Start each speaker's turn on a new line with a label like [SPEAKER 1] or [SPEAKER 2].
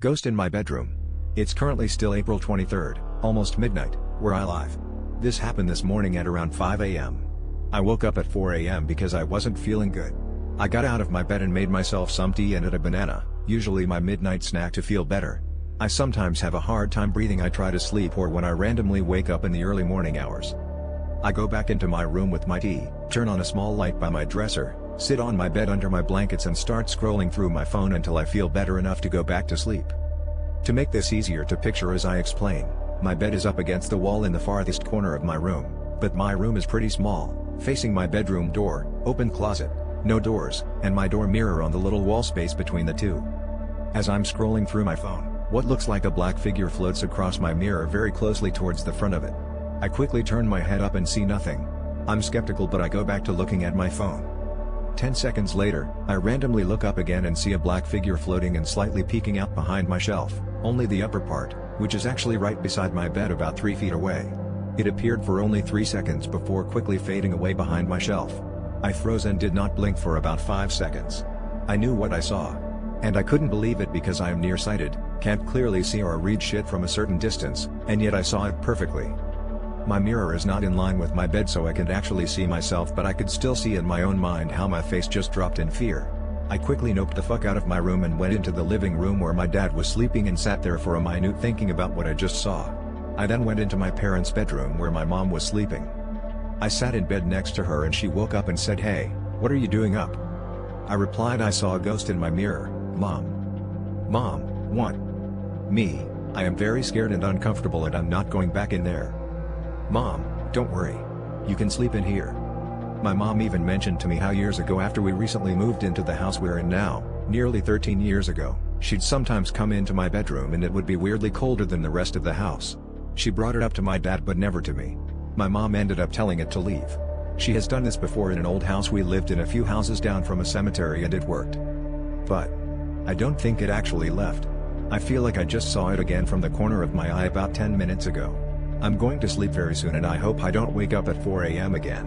[SPEAKER 1] Ghost in my bedroom. It's currently still April 23rd, almost midnight, where I live. This happened this morning at around 5 a.m. I woke up at 4 a.m. because I wasn't feeling good. I got out of my bed and made myself some tea and ate a banana, usually my midnight snack, to feel better. I sometimes have a hard time breathing. I try to sleep or when I randomly wake up in the early morning hours. I go back into my room with my tea, turn on a small light by my dresser, sit on my bed under my blankets and start scrolling through my phone until I feel better enough to go back to sleep. To make this easier to picture as I explain, my bed is up against the wall in the farthest corner of my room, but my room is pretty small, facing my bedroom door, open closet, no doors, and my door mirror on the little wall space between the two. As I'm scrolling through my phone, what looks like a black figure floats across my mirror very closely towards the front of it. I quickly turn my head up and see nothing. I'm skeptical, but I go back to looking at my phone. 10 seconds later, I randomly look up again and see a black figure floating and slightly peeking out behind my shelf, only the upper part, which is actually right beside my bed about 3 feet away. It appeared for only 3 seconds before quickly fading away behind my shelf. I froze and did not blink for about 5 seconds. I knew what I saw. And I couldn't believe it because I am nearsighted, can't clearly see or read shit from a certain distance, and yet I saw it perfectly. My mirror is not in line with my bed so I can't actually see myself, but I could still see in my own mind how my face just dropped in fear. I quickly noped the fuck out of my room and went into the living room where my dad was sleeping and sat there for a minute thinking about what I just saw. I then went into my parents' bedroom where my mom was sleeping. I sat in bed next to her and she woke up and said, "Hey, what are you doing up?" I replied, "I saw a ghost in my mirror, Mom." "Mom, what?" "Me, I am very scared and uncomfortable and I'm not going back in there." "Mom, don't worry. You can sleep in here." My mom even mentioned to me how years ago, after we recently moved into the house we're in now, nearly 13 years ago, she'd sometimes come into my bedroom and it would be weirdly colder than the rest of the house. She brought it up to my dad but never to me. My mom ended up telling it to leave. She has done this before in an old house we lived in a few houses down from a cemetery and it worked. But I don't think it actually left. I feel like I just saw it again from the corner of my eye about 10 minutes ago. I'm going to sleep very soon and I hope I don't wake up at 4 a.m. again.